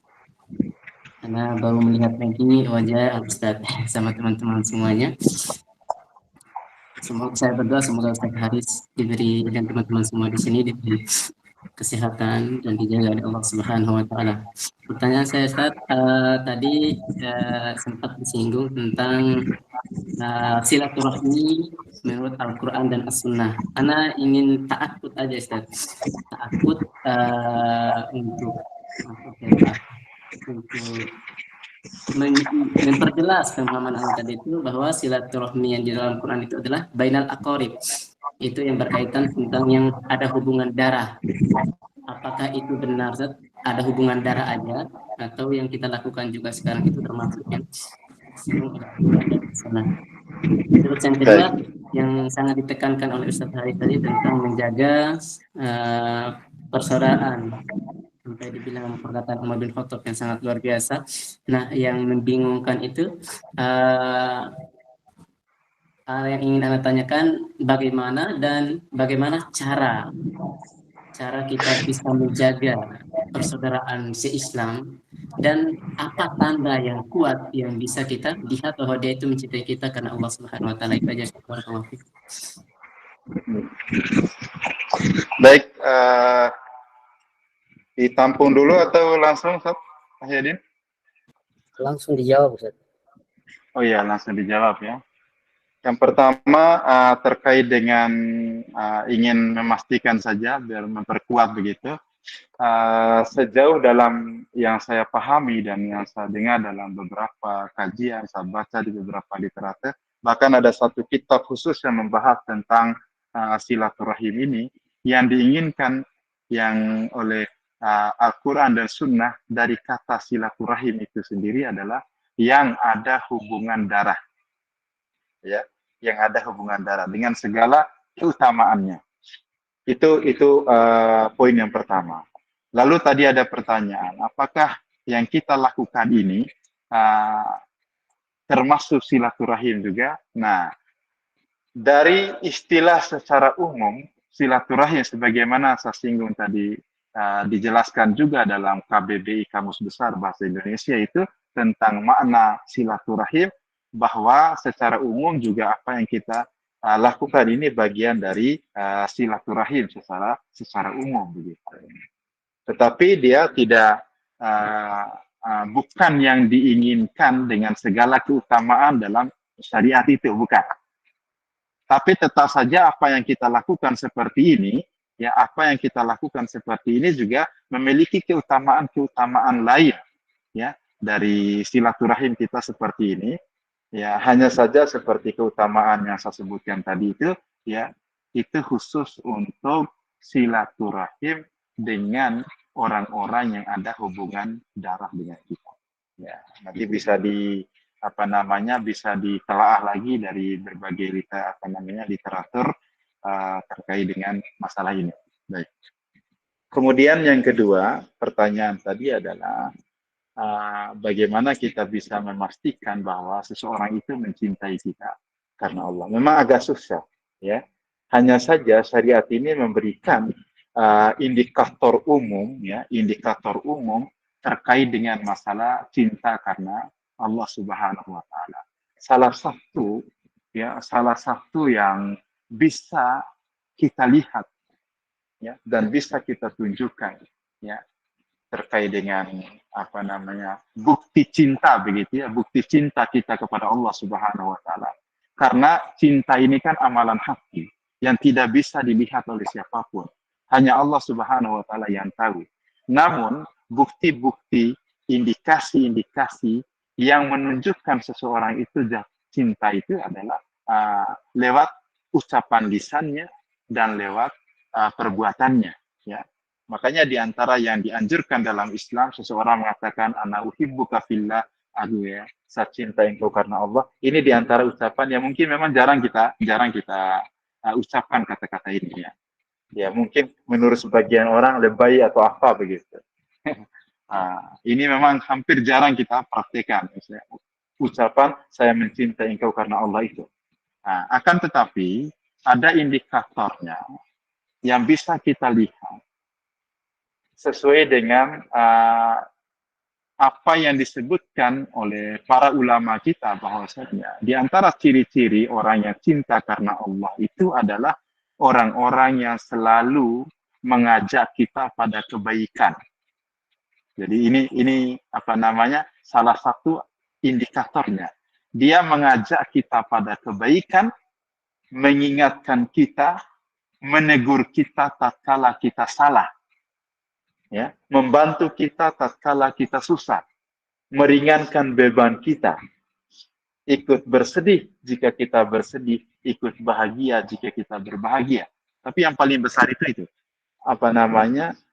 Ana baru melihat lagi wajah Ustaz sama teman-teman semuanya. Saya berdoa semoga Ustaz Haris diberi dan teman-teman semua di sini diberi kesehatan dan dijaga oleh Allah Subhanahu wa taala. Pertanyaan saya Ustaz, tadi sempat disinggung tentang silaturahmi menurut Al-Qur'an dan As-Sunnah. Ana ingin ta'akkud aja Ustaz. Ta'akkud untuk memperjelas pemahaman Ana tadi itu bahwa silaturahmi yang di dalam Quran itu adalah bainal aqarib. Itu yang berkaitan tentang yang ada hubungan darah. Apakah itu benar, Zat? Ada hubungan darah aja atau yang kita lakukan juga sekarang itu termasuk yang sana. Terus yang kedua, yang sangat ditekankan oleh Ustaz Hari tadi tentang menjaga persaudaraan, sampai dibilang perkataan Umar bin Khattab yang sangat luar biasa. Nah, yang membingungkan itu yang ingin Anda tanyakan, bagaimana cara kita bisa menjaga persaudaraan se-Islam, dan apa tanda yang kuat yang bisa kita lihat bahwa dia itu mencintai kita karena Allah Subhanahu wa taala. Itu aja. Barakallahu fiik. Baik, ditampung dulu atau langsung, Ustaz Ahyadin? Langsung dijawab, Ustaz. Oh iya, langsung dijawab ya. Yang pertama terkait dengan ingin memastikan saja biar memperkuat begitu. Sejauh dalam yang saya pahami dan yang saya dengar dalam beberapa kajian, saya baca di beberapa literatur, bahkan ada satu kitab khusus yang membahas tentang silaturahim ini, yang diinginkan yang oleh Al-Quran dan Sunnah dari kata silaturahim itu sendiri adalah yang ada hubungan darah, ya, yang ada hubungan darah dengan segala keutamaannya. Itu poin yang pertama. Lalu tadi ada pertanyaan, apakah yang kita lakukan ini termasuk silaturahim juga? Nah, dari istilah secara umum, silaturahim sebagaimana saya singgung tadi, dijelaskan juga dalam KBBI Kamus Besar Bahasa Indonesia itu tentang makna silaturahim, bahwa secara umum juga apa yang kita lakukan ini bagian dari silaturahim secara umum begitu. Tetapi dia tidak bukan yang diinginkan dengan segala keutamaan dalam syariat itu, bukan. Tapi tetap saja apa yang kita lakukan seperti ini, ya, apa yang kita lakukan seperti ini juga memiliki keutamaan-keutamaan lain, ya, dari silaturahim kita seperti ini. Ya, hanya saja seperti keutamaan yang saya sebutkan tadi itu, ya, itu khusus untuk silaturahim dengan orang-orang yang ada hubungan darah dengan kita. Ya, nanti bisa bisa ditelaah lagi dari berbagai literatur terkait dengan masalah ini. Baik. Kemudian yang kedua, pertanyaan tadi adalah bagaimana kita bisa memastikan bahwa seseorang itu mencintai kita karena Allah. Memang agak susah, ya. Hanya saja syariat ini memberikan indikator umum, ya, indikator umum terkait dengan masalah cinta karena Allah Subhanahu wa taala. Salah satu yang bisa kita lihat, ya, dan bisa kita tunjukkan, ya, terkait dengan bukti cinta begitu, ya, bukti cinta kita kepada Allah Subhanahu wa taala. Karena cinta ini kan amalan hati yang tidak bisa dilihat oleh siapapun. Hanya Allah Subhanahu wa taala yang tahu. Namun bukti-bukti, indikasi-indikasi yang menunjukkan seseorang itu cinta itu adalah lewat ucapan lisannya dan lewat perbuatannya, ya. Makanya di antara yang dianjurkan dalam Islam, seseorang mengatakan ana uhibbuka fillah, aduh ya, saya cinta engkau karena Allah. Ini di antara ucapan yang mungkin memang jarang kita ucapkan kata-kata ini, ya. Ya, mungkin menurut sebagian orang lebay atau apa begitu. Ini memang hampir jarang kita praktekkan, ucapan saya mencintai engkau karena Allah itu. Akan tetapi ada indikatornya yang bisa kita lihat sesuai dengan apa yang disebutkan oleh para ulama kita, bahwasanya di antara ciri-ciri orang yang cinta karena Allah itu adalah orang-orang yang selalu mengajak kita pada kebaikan. Jadi ini salah satu indikatornya. Dia mengajak kita pada kebaikan, mengingatkan kita, menegur kita tatkala kita salah, ya, membantu kita tatkala kita susah, meringankan beban kita, ikut bersedih jika kita bersedih, ikut bahagia jika kita berbahagia. Tapi yang paling besar itu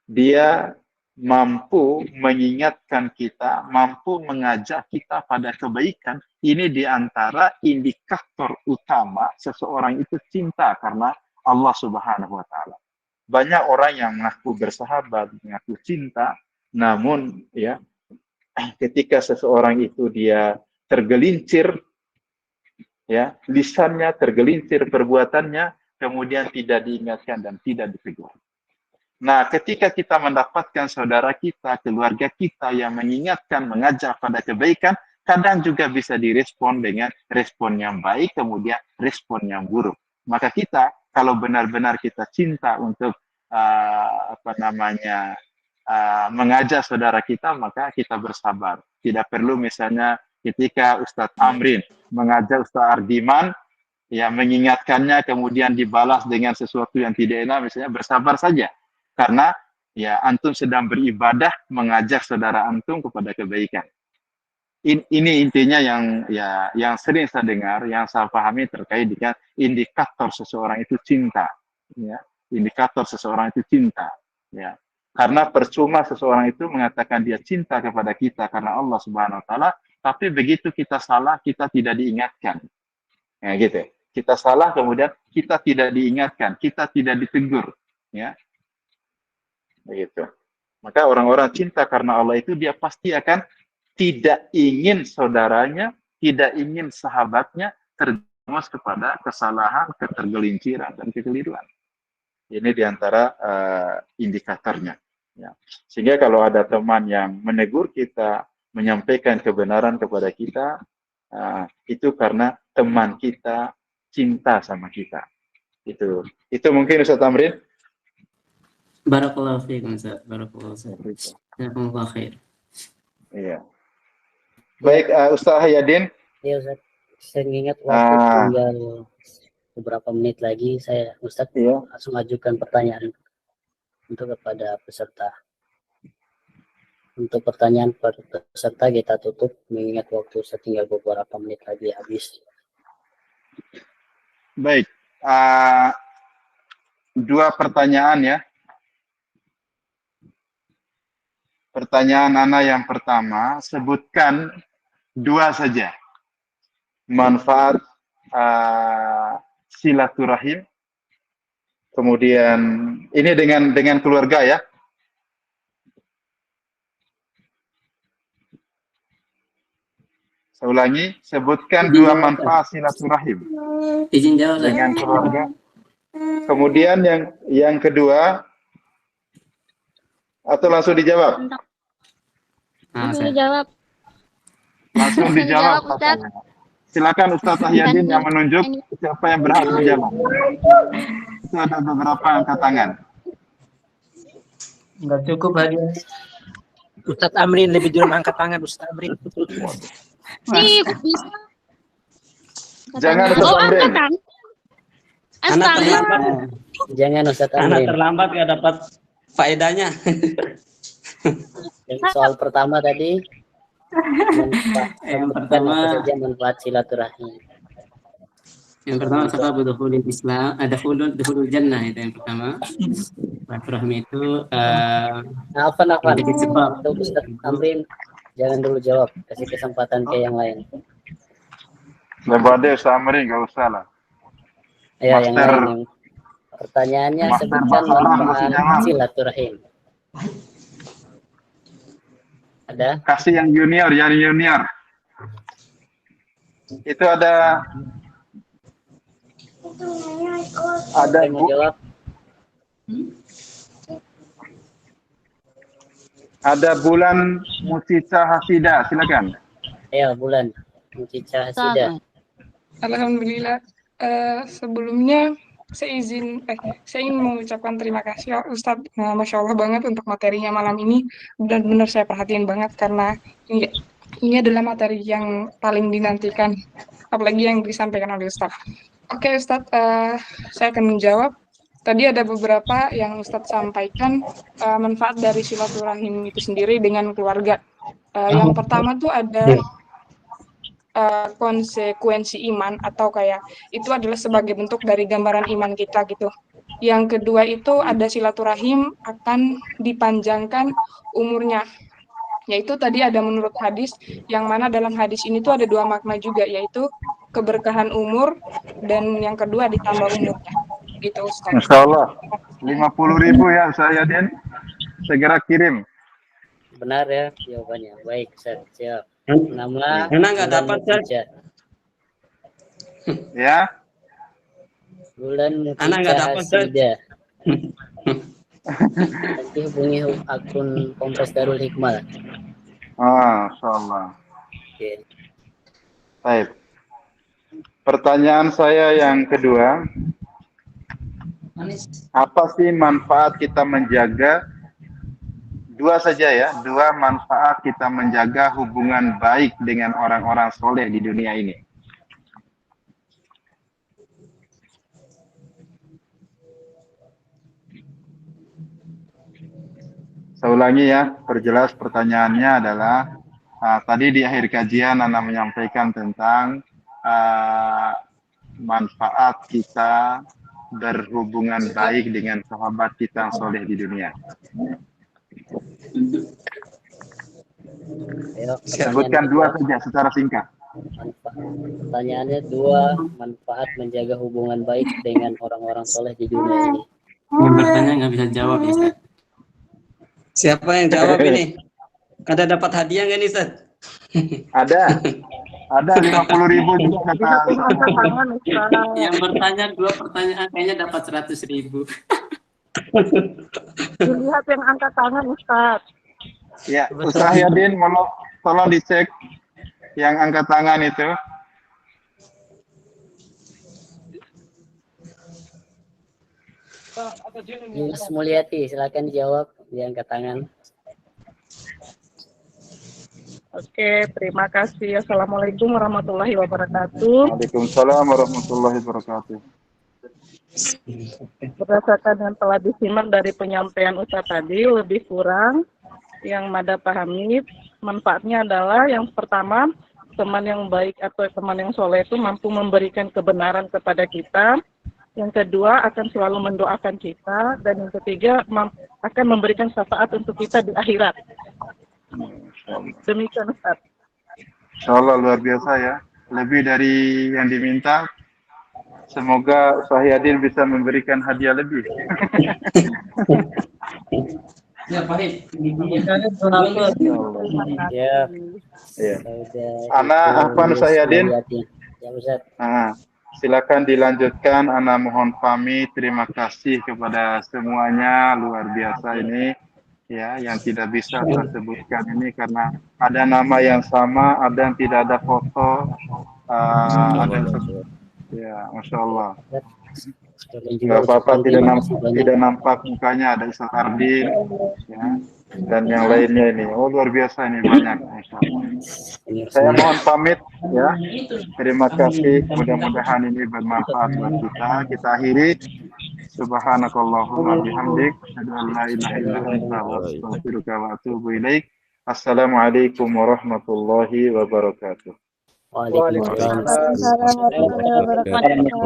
dia mampu mengingatkan kita, mampu mengajak kita pada kebaikan, ini diantara indikator utama seseorang itu cinta karena Allah Subhanahu wa Ta'ala. Banyak orang yang mengaku bersahabat, mengaku cinta, namun ya ketika seseorang itu dia tergelincir, ya lisannya tergelincir, perbuatannya kemudian tidak diingatkan dan tidak ditegur. Nah, ketika kita mendapatkan saudara kita, keluarga kita yang mengingatkan, mengajak pada kebaikan, kadang juga bisa direspon dengan respon yang baik, kemudian respon yang buruk. Maka kita, kalau benar-benar kita cinta untuk mengajak saudara kita, maka kita bersabar. Tidak perlu misalnya ketika Ustadz Amrin mengajak Ustadz Ardiman, ya mengingatkannya kemudian dibalas dengan sesuatu yang tidak enak, misalnya bersabar saja. Karena ya antum sedang beribadah mengajak saudara antum kepada kebaikan. Ini intinya yang sering saya dengar, yang saya pahami terkait dengan indikator seseorang itu cinta, ya. Indikator seseorang itu cinta, ya. Karena percuma seseorang itu mengatakan dia cinta kepada kita karena Allah Subhanahu wa Ta'ala, tapi begitu kita salah, kita tidak diingatkan. Ya gitu. Kita salah kemudian kita tidak diingatkan, kita tidak ditegur, ya. Begitu. Maka orang-orang cinta karena Allah itu dia pasti akan tidak ingin saudaranya, tidak ingin sahabatnya terjerumus kepada kesalahan, ketergelinciran, dan kekeliruan. Ini diantara indikatornya. Ya. Sehingga kalau ada teman yang menegur kita, menyampaikan kebenaran kepada kita, itu karena teman kita cinta sama kita. Itu mungkin Ustaz Amrin. Barakallahu fiikum, Ustaz. Barakallahu fiikum. Jazakumullah khair. Iya. Baik, Ustaz Hayadin. Iya, Ustaz. Saya ingat waktu tinggal beberapa menit lagi, Ustaz langsung ajukan pertanyaan untuk kepada peserta. Untuk pertanyaan peserta kita tutup, mengingat waktu tinggal beberapa menit lagi habis. Baik, 2 pertanyaan ya. Pertanyaan Ana yang pertama, sebutkan 2 saja manfaat silaturahim. Kemudian ini dengan keluarga ya. Saya ulangi, sebutkan 2 manfaat silaturahim. Izin jawab dengan keluarga. Kemudian yang kedua, atau langsung dijawab? Langsung dijawab. Langsung dijawab. Silakan Ustaz Ahyadin yang menunjuk siapa yang berhak menjawab. Itu ada beberapa angkat tangan. Enggak cukup hadiah. Ustaz Amrin lebih dulu angkat tangan, Ustaz Amrin. Nih, bisa. Jangan Ustaz Amrin. Anak terlambat. Jangan Ustaz Anak Amrin. terlambat nggak dapat faedahnya. Soal pertama tadi, Yang pertama, apa saja manfaat silaturahim. Yang pertama sebab dukhulul Islam, ada dukhulul jannah, itu yang pertama. Silaturahmi itu Afan. menjadi sebab. Untuk Ustaz Amrin, jangan dulu jawab, kasih kesempatan ke yang lain. Lebar Ustaz Amrin, nggak usah lah. Ya, yang Master. lain. Pertanyaannya Master sebutkan Basarah masih manfaat jawab. silaturahim. Ada? Kasih yang junior. Itu ada Yang mau jawab? Ada Bulan Musica Hasidah, silakan. Ya, Bulan. Cica Hasidah. Alhamdulillah. Sebelumnya saya ingin mengucapkan terima kasih Ustadz. Masya Allah banget untuk materinya malam ini. Benar-benar saya perhatiin banget karena ini adalah materi yang paling dinantikan, apalagi yang disampaikan oleh Ustadz. Oke Ustadz, saya akan menjawab. Tadi ada beberapa yang Ustadz sampaikan manfaat dari silaturahim itu sendiri dengan keluarga. Yang pertama tuh ada konsekuensi iman, atau kayak itu adalah sebagai bentuk dari gambaran iman kita gitu. Yang kedua itu ada silaturahim akan dipanjangkan umurnya. Yaitu tadi ada menurut hadis, yang mana dalam hadis ini tuh ada dua makna juga, yaitu keberkahan umur dan yang kedua ditambah umurnya. Gitu Ustaz. Masya Allah. 50.000 ya Ustaz Yadin. Segera kirim. Benar ya jawabannya. Baik, Ustaz. Siap. Nama Anak nggak bulan dapat, Ustaz. Mukhijah. Ya. Bulan Anak nggak Mukhijah dapat, Ustaz. Hasidah. Nanti hubungi akun Kompres Darul Hikmah. Masya Allah. Oke. Baik. Pertanyaan saya yang kedua, apa sih manfaat kita menjaga, dua saja ya, dua manfaat kita menjaga hubungan baik dengan orang-orang soleh di dunia ini? Saya ulangi ya, perjelas pertanyaannya adalah, tadi di akhir kajian Anda menyampaikan tentang manfaat kita berhubungan baik dengan sahabat kita yang soleh di dunia. Ayo, Sebutkan dua saja secara singkat. Pertanyaannya dua manfaat menjaga hubungan baik dengan orang-orang soleh di dunia ini. Yang bertanya nggak bisa jawab ya, Ustaz. Siapa yang jawab ini? Ada dapat hadiah nggak nih, Ustaz? Ada 50.000 juga kata. Yang bertanya dua pertanyaan kayaknya dapat 100.000. Dilihat yang angkat tangan, Ustaz. Ya, Ustaz Yadin, tolong dicek yang angkat tangan itu. Mas Mulyati, silakan dijawab di angkat tangan. Oke, terima kasih. Assalamualaikum warahmatullahi wabarakatuh. Waalaikumsalam warahmatullahi wabarakatuh. Berdasarkan yang telah disimak dari penyampaian Ustaz tadi, lebih kurang yang Mada pahami, manfaatnya adalah yang pertama, teman yang baik atau teman yang soleh itu mampu memberikan kebenaran kepada kita. Yang kedua, akan selalu mendoakan kita. Dan yang ketiga, akan memberikan syafaat untuk kita di akhirat. Demikian, Ustaz. Insya Allah luar biasa ya. Lebih dari yang diminta. Semoga Ustaz Yadin bisa memberikan hadiah lebih. Ya, Pak. Ya. Ya. Anak apa Ustaz Yadin? Ya, Ustaz. Silakan dilanjutkan. Ana mohon pamit. Terima kasih kepada semuanya. Luar biasa ini ya, yang tidak bisa saya sebutkan ini karena ada nama yang sama, ada yang tidak ada foto, ada yang ya, Masya Allah. Nggak apa-apa, tidak nampak mukanya, ada Ustaz Ardin ya, dan yang lainnya ini. Oh, luar biasa ini, banyak. Saya mohon pamit ya. Terima kasih. Mudah-mudahan ini bermanfaat buat kita. Kita akhiri. Subhanakallahumma bihamdik. Asyhadu an la ilaha illa anta astaghfiruka wa atubu ilaik. Assalamualaikum warahmatullahi wabarakatuh. Waalaikumsalam. Waalaikumsalam warahmatullahi wabarakatuh.